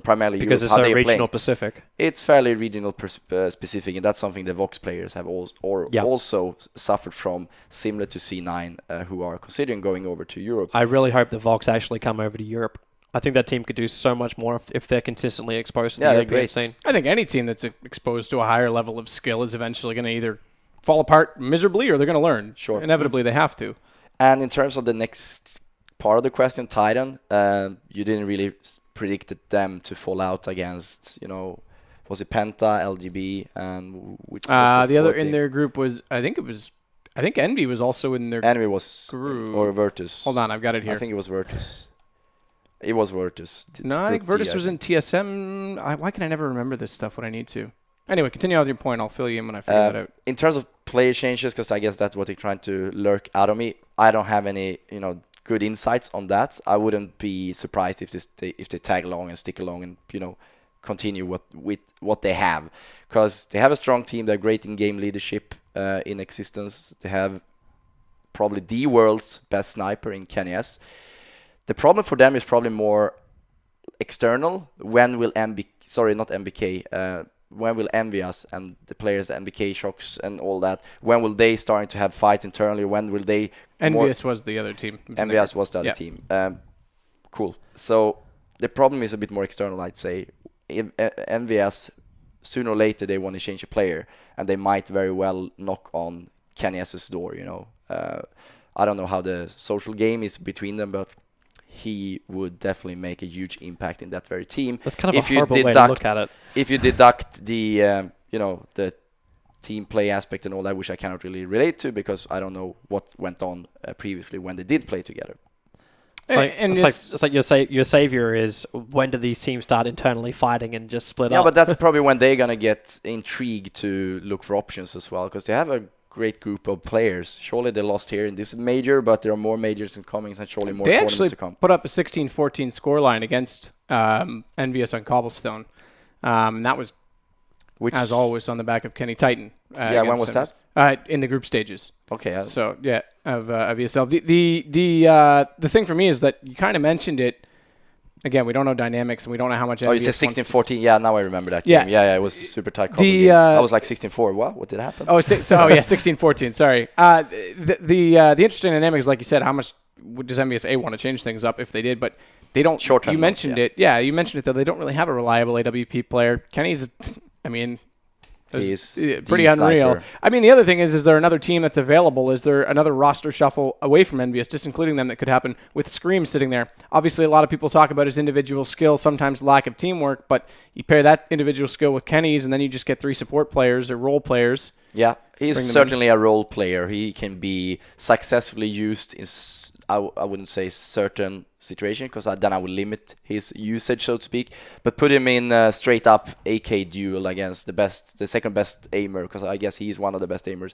primarily because Europe, it's so regional Pacific. It's fairly regional specific, and that's something the Vox players have also suffered from, similar to C9, who are considering going over to Europe. I really hope the Vox actually come over to Europe. I think that team could do so much more if they're consistently exposed to the European scene. I think any team that's exposed to a higher level of skill is eventually going to either fall apart miserably or they're going to learn. Sure. Inevitably, they have to. And in terms of the next part of the question, Titan, you didn't really predict them to fall out against, was it Penta, LGB, and which was the other in their group was, I think Envy was also in their Envy was group. Or Virtus. Hold on, I've got it here. I think it was Virtus. It was Virtus. No, I think Virtus was in TSM. Why can I never remember this stuff when I need to? Anyway, continue on your point. I'll fill you in when I figure that out. In terms of player changes, because I guess that's what they're trying to lurk out of me, I don't have any, good insights on that. I wouldn't be surprised if they tag along and stick along and, continue with what they have. Because they have a strong team. They're great in game leadership in existence. They have probably the world's best sniper in Kenny S. The problem for them is probably more external. When will when will EnVyUs and the players, the MBK Shocks and all that, when will they start to have fights internally? When will they... EnVyUs was the other team. EnVyUs was the other team. Cool. So the problem is a bit more external, I'd say. EnVyUs, sooner or later, they want to change a player, and they might very well knock on Kenny S's door, I don't know how the social game is between them, but he would definitely make a huge impact in that very team. That's kind of a horrible way to look at it. If you deduct the, the team play aspect and all that, which I cannot really relate to because I don't know what went on previously when they did play together. It's like your savior is, when do these teams start internally fighting and just split up? Yeah, but that's probably when they're going to get intrigued to look for options as well, because they have a great group of players. Surely they lost here in this major, but there are more majors incoming, and surely more they tournaments actually to come. put up a 16-14 scoreline against EnVyUs on Cobblestone. That was, as always, on the back of Kenny Titan. Yeah, when was that? In the group stages. Okay. So, yeah, of ESL. The thing for me is that you kind of mentioned it. Again, we don't know dynamics, and we don't know how much. Oh, you said 16-14. Yeah, now I remember that Yeah. game. Yeah, it was a super tight game. I was like 16-4. What did happen? Oh, 16-14. Sorry. The interesting dynamic is, like you said, how much does MVSA want to change things up if they did, but they don't. Short-term. You mentioned it. Yeah, you mentioned it though. They don't really have a reliable AWP player. Kenny's, I mean, he's pretty unreal. sniper. I mean, the other thing is there another team that's available? Is there another roster shuffle away from EnVyUs, just including them, that could happen with Scream sitting there? Obviously, a lot of people talk about his individual skill, sometimes lack of teamwork, but you pair that individual skill with Kenny's, and then you just get 3 support players or role players. Yeah, he's certainly a role player. He can be successfully used in, I wouldn't say certain situation, because then I would limit his usage, so to speak. But put him in straight up AK duel against the second best aimer, because I guess he's one of the best aimers.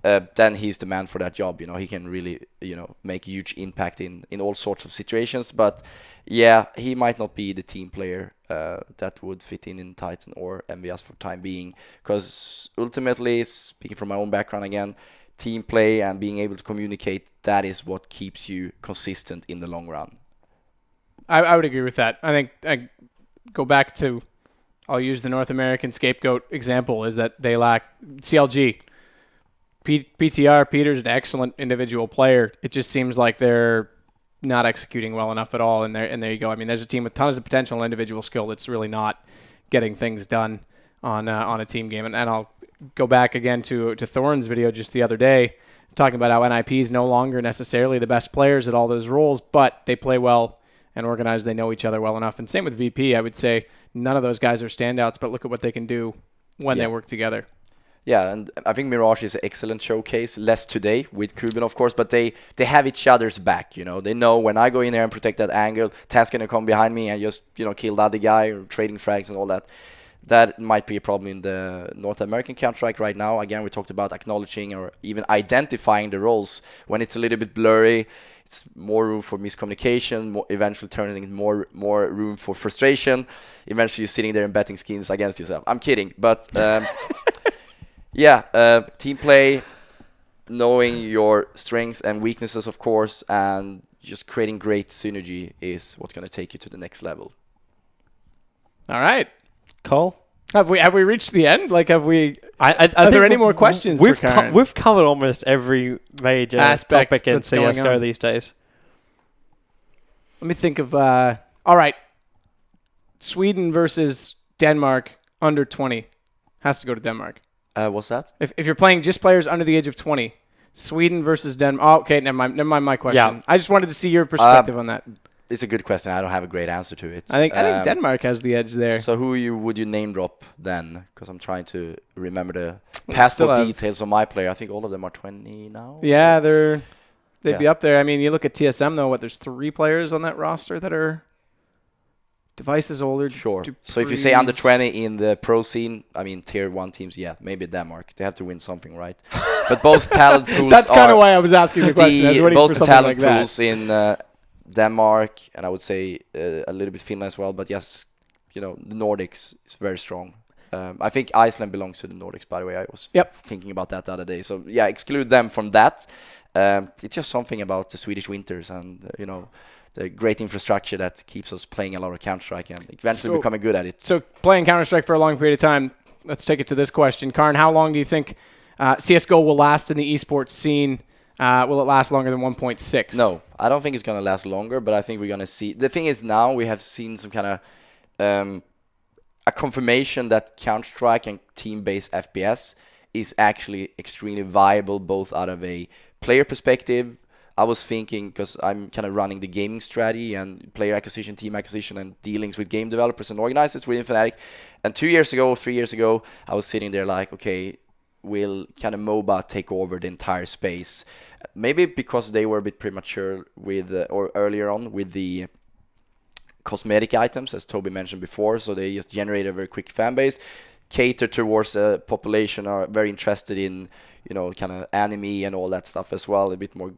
Then he's the man for that job. He can really make huge impact in all sorts of situations. But yeah, he might not be the team player that would fit in Titan or EnVyUs for the time being, because ultimately, speaking from my own background again, team play and being able to communicate, that is what keeps you consistent in the long run. I would agree with that. I think I go back to, I'll use the North American scapegoat example, is that they lack CLG. PTR, Peter's an excellent individual player. It just seems like they're not executing well enough at all, and there you go. I mean, there's a team with tons of potential and individual skill that's really not getting things done on a team game. And I'll go back again to Thorn's video just the other day, talking about how NIP is no longer necessarily the best players at all those roles, but they play well and organized. They know each other well enough. And same with VP. I would say none of those guys are standouts, but look at what they can do when they work together. Yeah, and I think Mirage is an excellent showcase. Less today with Kuben, of course, but they have each other's back. They know when I go in there and protect that angle, Taz gonna come behind me and just kill the other guy, or trading frags and all that. That might be a problem in the North American Counter-Strike right now. Again, we talked about acknowledging or even identifying the roles. When it's a little bit blurry, it's more room for miscommunication, eventually turning more room for frustration. Eventually, you're sitting there and betting skins against yourself. I'm kidding, but team play, knowing your strengths and weaknesses, of course, and just creating great synergy is what's going to take you to the next level. All right. Cole? Have we reached the end? Like, have we? Are there any more questions? We've covered almost every major aspect topic in CS:GO these days. Let me think of. All right, Sweden versus Denmark under 20 has to go to Denmark. What's that? If you're playing just players under the age of 20, Sweden versus Denmark. Oh, okay, never mind my question. Yeah. I just wanted to see your perspective on that. It's a good question. I don't have a great answer to it. I think Denmark has the edge there. So who would you name drop then? Because I'm trying to remember the passport details of my player. I think all of them are 20 now. Yeah, they'd be up there. I mean, you look at TSM though. There's 3 players on that roster that are devices older. Sure. So if you say under 20 in the pro scene, I mean tier 1 teams, maybe Denmark. They have to win something, right? But both talent pools. That's kind of why I was asking the question. I was waiting both for the something talent like pools in Denmark, and I would say a little bit Finland as well. But yes, the Nordics is very strong. I think Iceland belongs to the Nordics, by the way. I was thinking about that the other day. So yeah, exclude them from that. It's just something about the Swedish winters and the great infrastructure that keeps us playing a lot of Counter-Strike and eventually becoming good at it. So playing Counter-Strike for a long period of time, let's take it to this question. Karn, how long do you think CSGO will last in the esports scene? Will it last longer than 1.6? No, I don't think it's going to last longer, but I think we're going to see... The thing is now we have seen some kind of a confirmation that Counter-Strike and team-based FPS is actually extremely viable, both out of a player perspective. I was thinking, because I'm kind of running the gaming strategy and player acquisition, team acquisition, and dealings with game developers and organizers within Fnatic. And 3 years ago, I was sitting there like, okay, will kind of MOBA take over the entire space? Maybe because they were a bit premature with, or earlier on with the cosmetic items, as Toby mentioned before, so they just generate a very quick fan base. cater towards a population are very interested in, kind of anime and all that stuff as well, a bit more,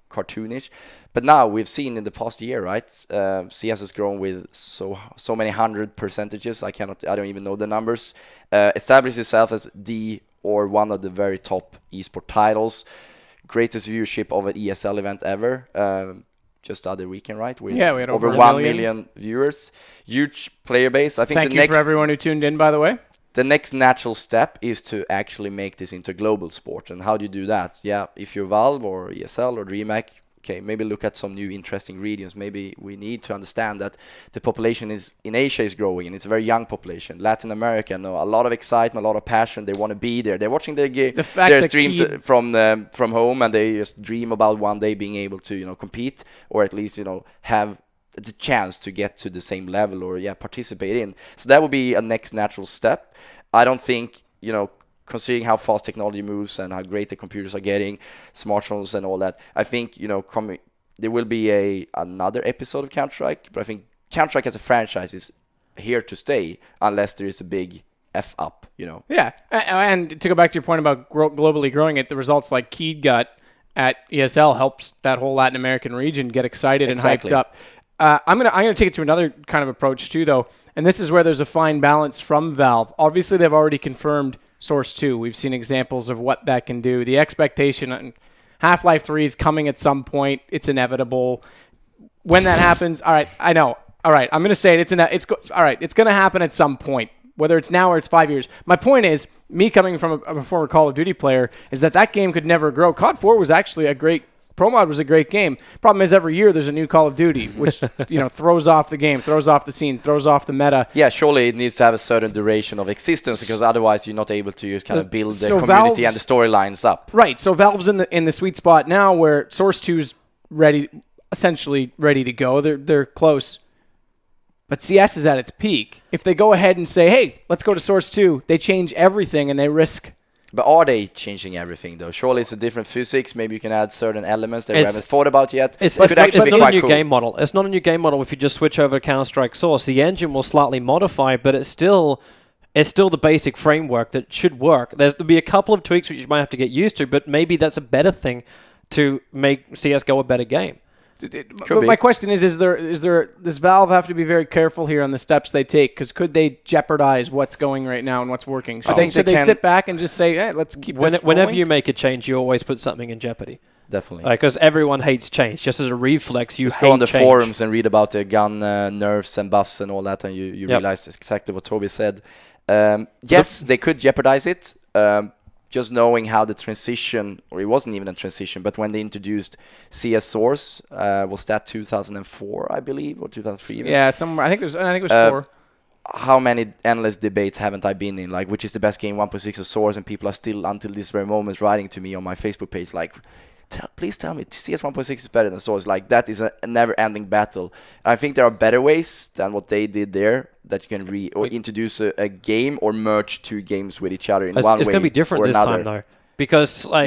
cartoonish. But now we've seen in the past year, right? CS has grown with so many 100%. I don't even know the numbers. Established itself as or one of the very top esport titles. Greatest viewership of an ESL event ever. Just the other weekend, right? We had over 1 million viewers. Huge player base. I think Thank you for everyone who tuned in, by the way. The next natural step is to actually make this into a global sport. And how do you do that? Yeah, if you're Valve or ESL or DreamHack, okay, maybe look at some new interesting regions. Maybe we need to understand that the population in Asia is growing, and it's a very young population. Latin America, a lot of excitement, a lot of passion. They want to be there. They're watching their streams from home, and they just dream about one day being able to, compete, or at least, have the chance to get to the same level or participate in. So that would be a next natural step. I don't think, considering how fast technology moves and how great the computers are getting, smartphones and all that, I think, there will be another episode of Counter-Strike, but I think Counter-Strike as a franchise is here to stay unless there is a big F up, Yeah, and to go back to your point about globally growing it, the results like Keed got at ESL helps that whole Latin American region get excited and hyped up. I'm gonna take it to another kind of approach too, though, and this is where there's a fine balance from Valve. Obviously, they've already confirmed Source 2. We've seen examples of what that can do. The expectation on Half-Life 3 is coming at some point. It's inevitable. When that happens, all right, I know. All right, I'm gonna say it. It's gonna happen at some point, whether it's now or it's 5 years. My point is, me coming from a former Call of Duty player, is that game could never grow. COD 4 was actually Pro Mod was a great game. Problem is, every year there's a new Call of Duty, which throws off the game, throws off the scene, throws off the meta. Yeah, surely it needs to have a certain duration of existence, because otherwise you're not able to just kind of build the community and the storylines up. Right. So Valve's in the sweet spot now, where Source 2's essentially ready to go. They're close. But CS is at its peak. If they go ahead and say, "Hey, let's go to Source 2," they change everything and they risk. But are they changing everything, though? Surely it's a different physics. Maybe you can add certain elements that we haven't thought about yet. It's not a new game model. It's not a new game model if you just switch over to Counter-Strike Source. The engine will slightly modify, but it's still the basic framework that should work. There's to be a couple of tweaks which you might have to get used to, but maybe that's a better thing to make CSGO a better game. But my question is does Valve have to be very careful here on the steps they take? Because could they jeopardize what's going right now and what's working? Should they sit back and just say, hey, let's keep this rolling? Whenever you make a change, you always put something in jeopardy. Definitely. Because everyone hates change. Just as a reflex, you just go on the forums and read about the gun nerfs and buffs and all that, and you realize exactly what Toby said. Yes, they could jeopardize it. Just knowing how the transition, or it wasn't even a transition, but when they introduced CS Source, was that 2004, I believe, or 2003? Even? Yeah, somewhere. I think it was 4. How many endless debates haven't I been in? Like, which is the best game, 1.6 or Source? And people are still, until this very moment, writing to me on my Facebook page, like, please tell me, CS 1.6 is better than Source. Like, that is a never-ending battle. And I think there are better ways than what they did there, that you can or introduce a game or merge two games with each other in one way. It's going to be different this time, though, because I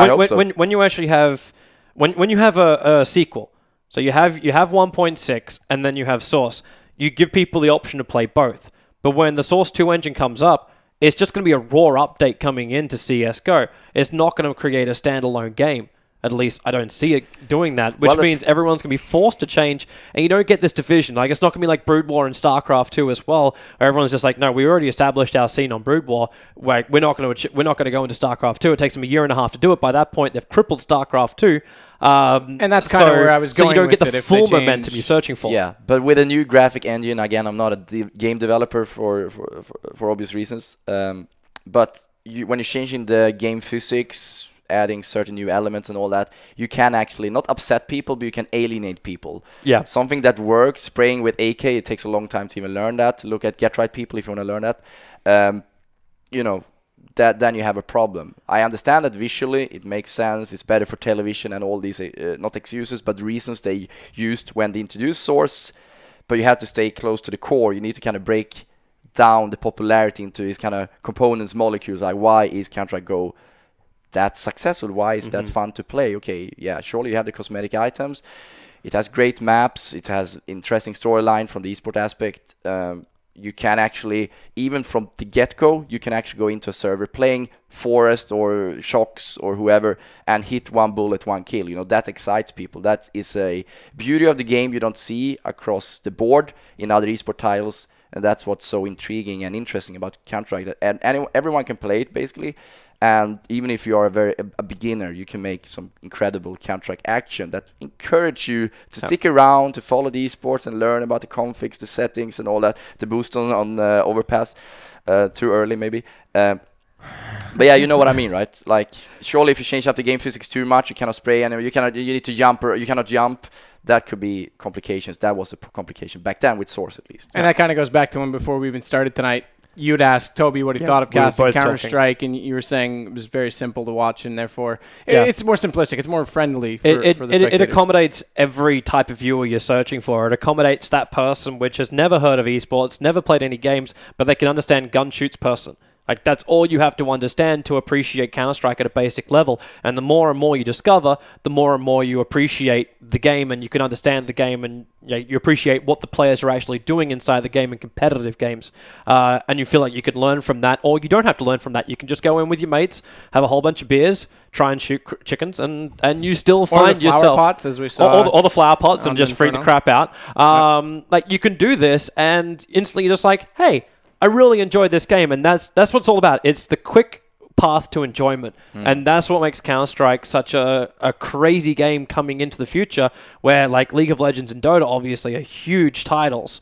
hope so. When you actually have when you have a sequel, so you have 1.6 and then you have Source, you give people the option to play both. But when the Source 2 engine comes up, it's just going to be a raw update coming into CSGO. It's not going to create a standalone game. At least I don't see it doing that, which means everyone's going to be forced to change, and you don't get this division. Like, it's not going to be like Brood War and StarCraft 2 as well, where everyone's just like, no, we already established our scene on Brood War. We're not going to go into StarCraft 2. It takes them a year and a half to do it. By that point, they've crippled StarCraft 2. And that's kind of where I was going. So you don't get the full momentum you're searching for. Yeah, but with a new graphic engine, again, I'm not a game developer for obvious reasons. But when you're changing the game physics, adding certain new elements and all that, you can actually not upset people, but you can alienate people. Yeah. Something that works, spraying with AK, it takes a long time to even learn that. Look at Get Right People if you want to learn that. Then you have a problem. I understand that visually it makes sense, it's better for television and all these, not excuses, but reasons they used when they introduced Source, but you have to stay close to the core. You need to kind of break down the popularity into these kind of components, molecules, like why is Counter-Strike Go that successful? Why is that fun to play? Okay, yeah, surely you have the cosmetic items. It has great maps. It has interesting storyline from the esport aspect. you can actually, even from the get-go, you can actually go into a server playing Forest or Shocks or whoever and hit 1 bullet, 1 kill. You know, that excites people. That is a beauty of the game you don't see across the board in other esport titles, and that's what's so intriguing and interesting about Counter-Strike. And everyone can play it, basically. And even if you are a beginner, you can make some incredible Counter-Strike action that encourage you to stick around, to follow the esports and learn about the configs, the settings and all that, the boost on overpass, too early maybe. But yeah, you know what I mean, right? Like, surely if you change up the game physics too much, you cannot spray, and you need to jump, or you cannot jump. That could be complications. That was a complication back then with Source, at least. And that kind of goes back to when, before we even started tonight, you'd asked Toby what he thought of casting Counter-Strike, and you were saying it was very simple to watch, and therefore it's more simplistic. It's more friendly for the spectators. It accommodates every type of viewer you're searching for. It accommodates that person which has never heard of esports, never played any games, but they can understand gun shoots person. Like, that's all you have to understand to appreciate Counter-Strike at a basic level. And the more and more you discover, the more and more you appreciate the game, and you can understand the game, and you appreciate what the players are actually doing inside the game in competitive games. And you feel like you could learn from that, or you don't have to learn from that. You can just go in with your mates, have a whole bunch of beers, try and shoot chickens, and you still find yourself... Or the flower pots, as we saw. Or the flower pots, and just freak the crap out. Like, you can do this, and instantly you're just like, hey, I really enjoyed this game, and that's what it's all about. It's the quick path to enjoyment, and that's what makes Counter-Strike such a crazy game coming into the future, where, like, League of Legends and Dota obviously are huge titles,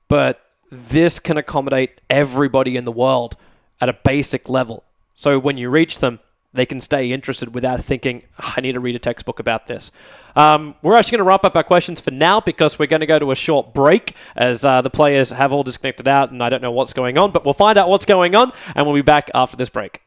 but this can accommodate everybody in the world at a basic level. So when you reach them, they can stay interested without thinking, I need to read a textbook about this. We're actually going to wrap up our questions for now, because we're going to go to a short break as the players have all disconnected out, and I don't know what's going on, but we'll find out what's going on, and we'll be back after this break.